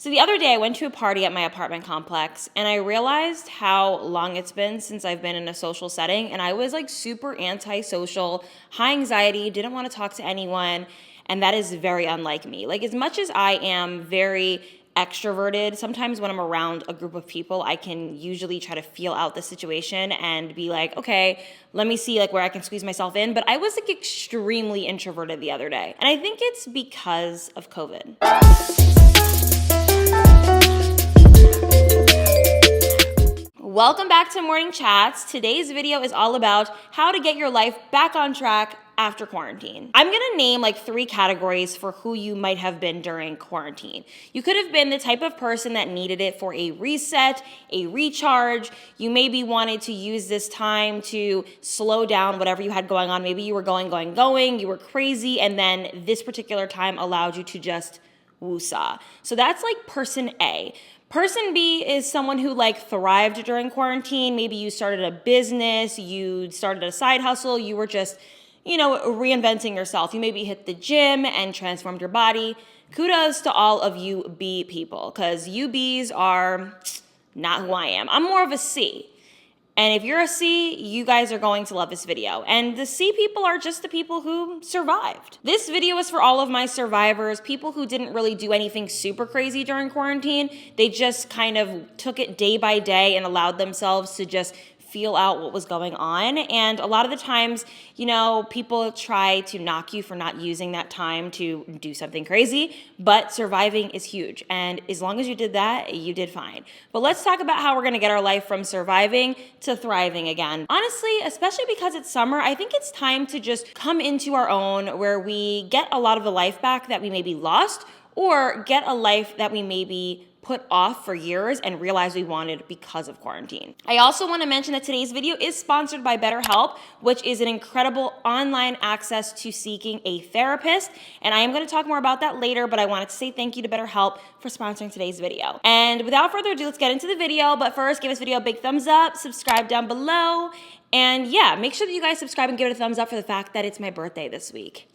So the other day I went to a party at my apartment complex and I realized how long it's been since I've been in a social setting, and I was like super antisocial, high anxiety, didn't want to talk to anyone, and that is very unlike me. Like as much as I am very extroverted, sometimes when I'm around a group of people, I can usually try to feel out the situation and be like, okay, let me see like where I can squeeze myself in. But I was like extremely introverted the other day. And I think it's because of COVID. Welcome back to Morning Chats. Today's video is all about how to get your life back on track after quarantine. I'm gonna name like 3 categories for who you might have been during quarantine. You could have been the type of person that needed it for a reset, a recharge. You maybe wanted to use this time to slow down whatever you had going on. Maybe you were going, you were crazy, and then this particular time allowed you to just woosah. So that's like person A. Person B is someone who like thrived during quarantine. Maybe you started a business, you started a side hustle, you were just, reinventing yourself. You maybe hit the gym and transformed your body. Kudos to all of you B people, because you Bs are not who I am. I'm more of a C. And if you're a C, you guys are going to love this video. And the C people are just the people who survived. This video is for all of my survivors, people who didn't really do anything super crazy during quarantine. They just kind of took it day by day and allowed themselves to just feel out what was going on. And a lot of the times, people try to knock you for not using that time to do something crazy, but surviving is huge. And as long as you did that, you did fine. But let's talk about how we're gonna get our life from surviving to thriving again. Honestly, especially because it's summer, I think it's time to just come into our own, where we get a lot of the life back that we maybe lost, or get a life that we maybe put off for years and realized we wanted because of quarantine. I also want to mention that today's video is sponsored by BetterHelp, which is an incredible online access to seeking a therapist. And I am going to talk more about that later, but I wanted to say thank you to BetterHelp for sponsoring today's video. And without further ado, let's get into the video. But first, give this video a big thumbs up, subscribe down below, and yeah, make sure that you guys subscribe and give it a thumbs up for the fact that it's my birthday this week.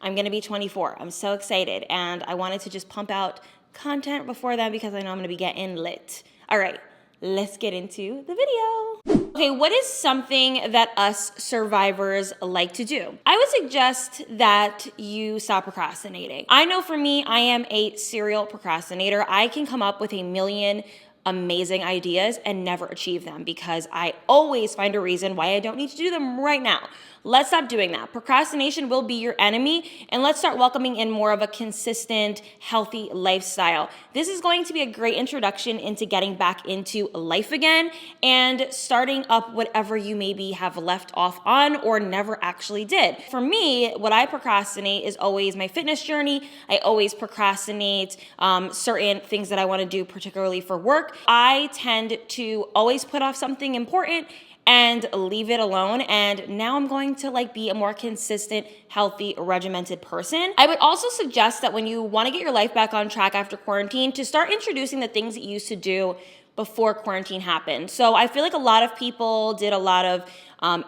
I'm going to be 24. I'm so excited, and I wanted to just pump out content before then because I know I'm going to be getting lit. All right, let's get into the video. Okay, what is something that us survivors like to do? I would suggest that you stop procrastinating. I know for me, I am a serial procrastinator. I can come up with a million amazing ideas and never achieve them because I always find a reason why I don't need to do them right now. Let's stop doing that. Procrastination will be your enemy, and let's start welcoming in more of a consistent, healthy lifestyle. This is going to be a great introduction into getting back into life again and starting up whatever you maybe have left off on or never actually did. For me, what I procrastinate is always my fitness journey. I always procrastinate certain things that I want to do, particularly for work. I tend to always put off something important and leave it alone. And now I'm going to be a more consistent, healthy, regimented person. I would also suggest that when you want to get your life back on track after quarantine, to start introducing the things that you used to do before quarantine happened. So I feel like a lot of people did a lot of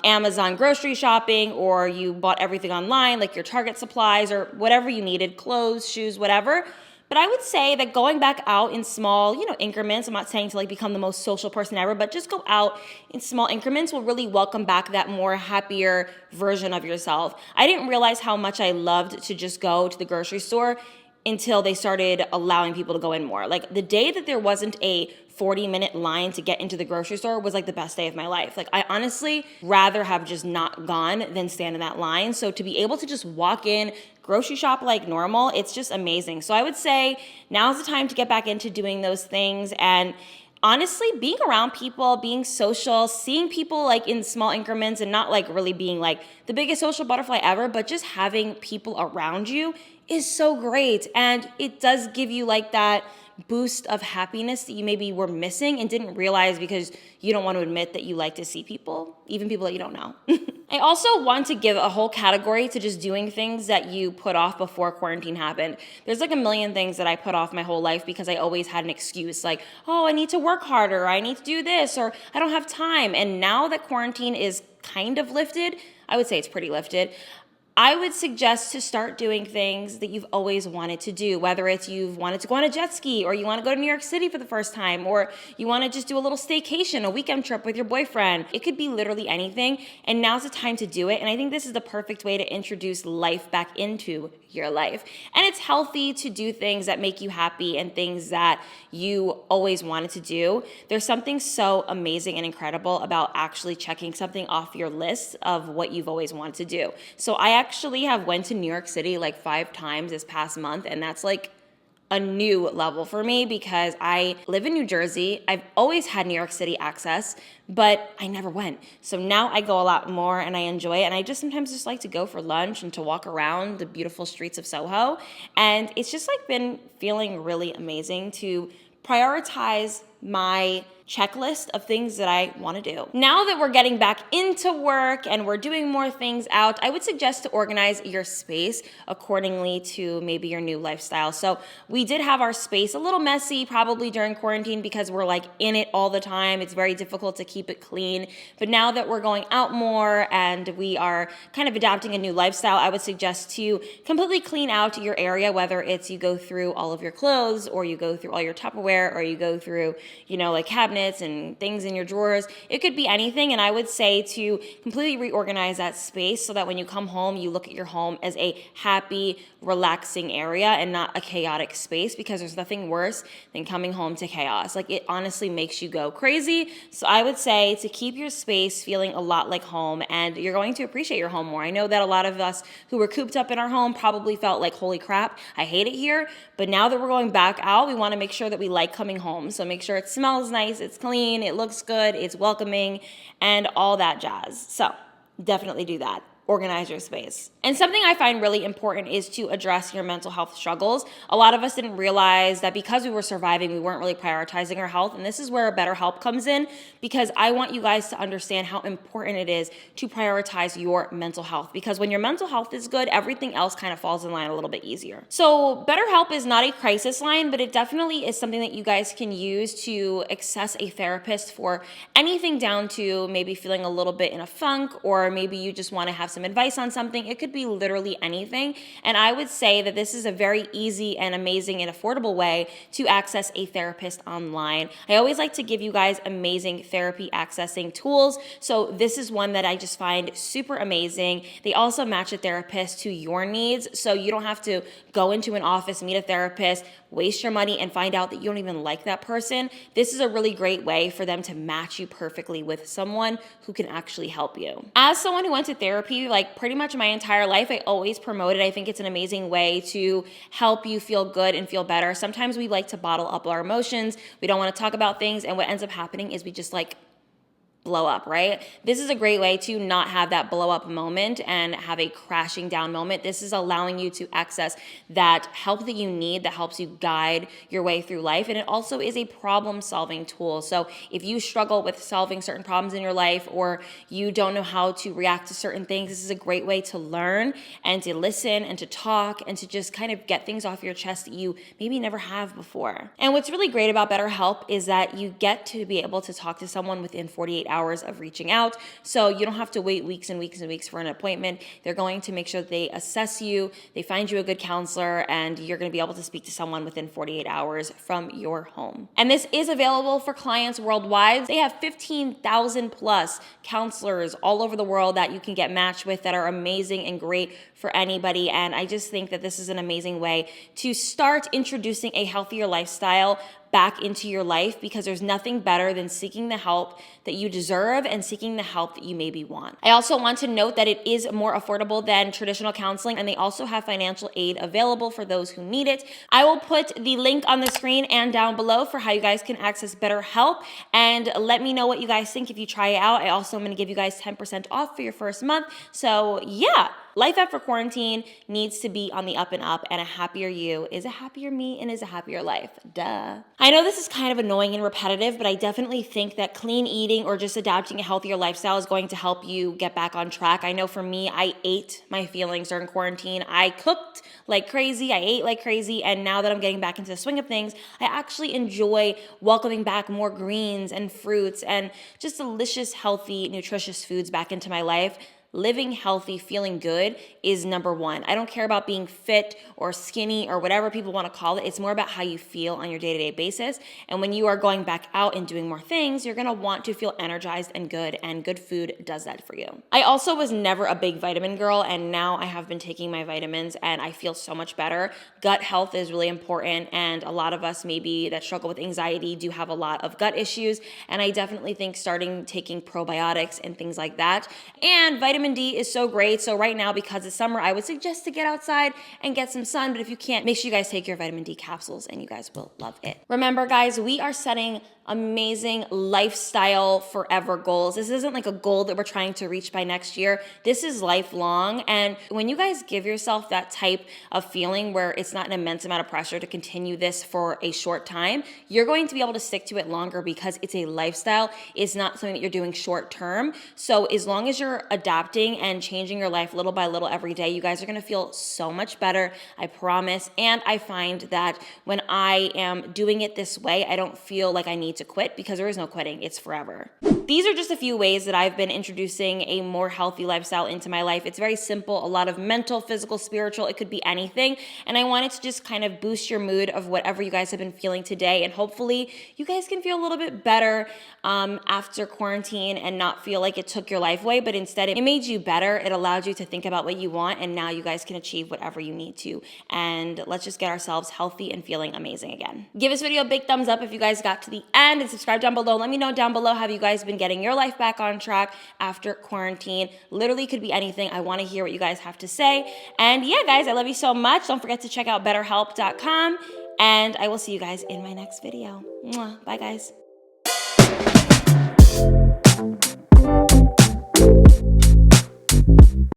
Amazon grocery shopping, or you bought everything online, like your Target supplies or whatever you needed, clothes, shoes, whatever. But I would say that going back out in small, increments, I'm not saying to become the most social person ever, but just go out in small increments will really welcome back that more happier version of yourself. I didn't realize how much I loved to just go to the grocery store until they started allowing people to go in more. Like the day that there wasn't a 40-minute line to get into the grocery store was like the best day of my life. Like I honestly rather have just not gone than stand in that line. So to be able to just walk in, grocery shop like normal, it's just amazing. So I would say now's the time to get back into doing those things. And honestly, being around people, being social, seeing people in small increments, and not really being the biggest social butterfly ever, but just having people around you is so great. And it does give you that boost of happiness that you maybe were missing and didn't realize because you don't want to admit that you like to see people, even people that you don't know. I also want to give a whole category to just doing things that you put off before quarantine happened. There's a million things that I put off my whole life because I always had an excuse oh, I need to work harder, or I need to do this, or I don't have time. And now that quarantine is kind of lifted, I would say it's pretty lifted, I would suggest to start doing things that you've always wanted to do, whether it's you've wanted to go on a jet ski, or you want to go to New York City for the first time, or you want to just do a little staycation, a weekend trip with your boyfriend. It could be literally anything, and now's the time to do it. And I think this is the perfect way to introduce life back into your life. And it's healthy to do things that make you happy and things that you always wanted to do. There's something so amazing and incredible about actually checking something off your list of what you've always wanted to do. So I actually have went to New York City like 5 times this past month, and that's like a new level for me because I live in New Jersey. I've always had New York City access, but I never went. So now I go a lot more and I enjoy it. And I just sometimes just like to go for lunch and to walk around the beautiful streets of Soho. And it's just like been feeling really amazing to prioritize my checklist of things that I want to do. Now that we're getting back into work and we're doing more things out, I would suggest to organize your space accordingly to maybe your new lifestyle. So we did have our space a little messy probably during quarantine because we're like in it all the time. It's very difficult to keep it clean. But now that we're going out more and we are kind of adapting a new lifestyle, I would suggest to completely clean out your area, whether it's you go through all of your clothes or you go through all your Tupperware or you go through, like cabinets and things in your drawers. It could be anything. And I would say to completely reorganize that space so that when you come home, you look at your home as a happy, relaxing area and not a chaotic space, because there's nothing worse than coming home to chaos. Like, it honestly makes you go crazy. So I would say to keep your space feeling a lot like home, and you're going to appreciate your home more. I know that a lot of us who were cooped up in our home probably felt like, holy crap, I hate it here. But now that we're going back out, we want to make sure that we like coming home. So make sure it smells nice, it's clean, it looks good, it's welcoming, and all that jazz. So definitely do that. Organize your space. And something I find really important is to address your mental health struggles. A lot of us didn't realize that because we were surviving, we weren't really prioritizing our health. And this is where BetterHelp comes in, because I want you guys to understand how important it is to prioritize your mental health. Because when your mental health is good, everything else kind of falls in line a little bit easier. So BetterHelp is not a crisis line, but it definitely is something that you guys can use to access a therapist for anything down to maybe feeling a little bit in a funk, or maybe you just want to have some advice on something. It could be literally anything. And I would say that this is a very easy and amazing and affordable way to access a therapist online. I always like to give you guys amazing therapy accessing tools. So this is one that I just find super amazing. They also match a therapist to your needs. So you don't have to go into an office, meet a therapist, waste your money, and find out that you don't even like that person. This is a really great way for them to match you perfectly with someone who can actually help you. As someone who went to therapy like pretty much my entire life, I always promote it. I think it's an amazing way to help you feel good and feel better. Sometimes we like to bottle up our emotions. We don't want to talk about things, and what ends up happening is we just blow up, right? This is a great way to not have that blow up moment and have a crashing down moment. This is allowing you to access that help that you need that helps you guide your way through life. And it also is a problem solving tool. So if you struggle with solving certain problems in your life, or you don't know how to react to certain things, this is a great way to learn and to listen and to talk and to just kind of get things off your chest that you maybe never have before. And what's really great about BetterHelp is that you get to be able to talk to someone within 48 hours of reaching out. So you don't have to wait weeks and weeks and weeks for an appointment. They're going to make sure that they assess you, they find you a good counselor, and you're going to be able to speak to someone within 48 hours from your home. And this is available for clients worldwide. They have 15,000 plus counselors all over the world that you can get matched with that are amazing and great for anybody. And I just think that this is an amazing way to start introducing a healthier lifestyle back into your life, because there's nothing better than seeking the help that you deserve and seeking the help that you maybe want. I also want to note that it is more affordable than traditional counseling, and they also have financial aid available for those who need it. I will put the link on the screen and down below for how you guys can access BetterHelp, and let me know what you guys think if you try it out. I also am going to give you guys 10% off for your first month. So yeah, life after quarantine needs to be on the up and up, and a happier you is a happier me and is a happier life. Duh. I know this is kind of annoying and repetitive, but I definitely think that clean eating or just adapting a healthier lifestyle is going to help you get back on track. I know for me, I ate my feelings during quarantine. I cooked like crazy, I ate like crazy, and now that I'm getting back into the swing of things, I actually enjoy welcoming back more greens and fruits and just delicious, healthy, nutritious foods back into my life. living healthy, feeling good is number one. I don't care about being fit or skinny or whatever people want to call it. It's more about how you feel on your day-to-day basis. And when you are going back out and doing more things, you're going to want to feel energized and good food does that for you. I also was never a big vitamin girl, and now I have been taking my vitamins and I feel so much better. Gut health is really important, and a lot of us maybe that struggle with anxiety do have a lot of gut issues, and I definitely think starting taking probiotics and things like that. And vitamin D is so great. So right now, because it's summer, I would suggest to get outside and get some sun, but if you can't, make sure you guys take your vitamin D capsules and you guys will love it. Remember guys, we are setting amazing lifestyle forever goals. This isn't like a goal that we're trying to reach by next year. This is lifelong. And when you guys give yourself that type of feeling where it's not an immense amount of pressure to continue this for a short time, you're going to be able to stick to it longer because it's a lifestyle. It's not something that you're doing short term. So as long as you're adapting and changing your life little by little every day, you guys are going to feel so much better. I promise. And I find that when I am doing it this way, I don't feel like I need to quit because there is no quitting. It's forever. These are just a few ways that I've been introducing a more healthy lifestyle into my life. It's very simple, a lot of mental, physical, spiritual. It could be anything. And I wanted to just kind of boost your mood of whatever you guys have been feeling today. And hopefully you guys can feel a little bit better after quarantine and not feel like it took your life away, but instead it made you better. It allowed you to think about what you want, and now you guys can achieve whatever you need to. And let's just get ourselves healthy and feeling amazing again. Give this video a big thumbs up if you guys got to the end, and subscribe down below. Let me know down below, have you guys been getting your life back on track after quarantine? Literally could be anything. I want to hear what you guys have to say. And yeah, guys, I love you so much. Don't forget to check out betterhelp.com, and I will see you guys in my next video. Mwah. Bye, guys.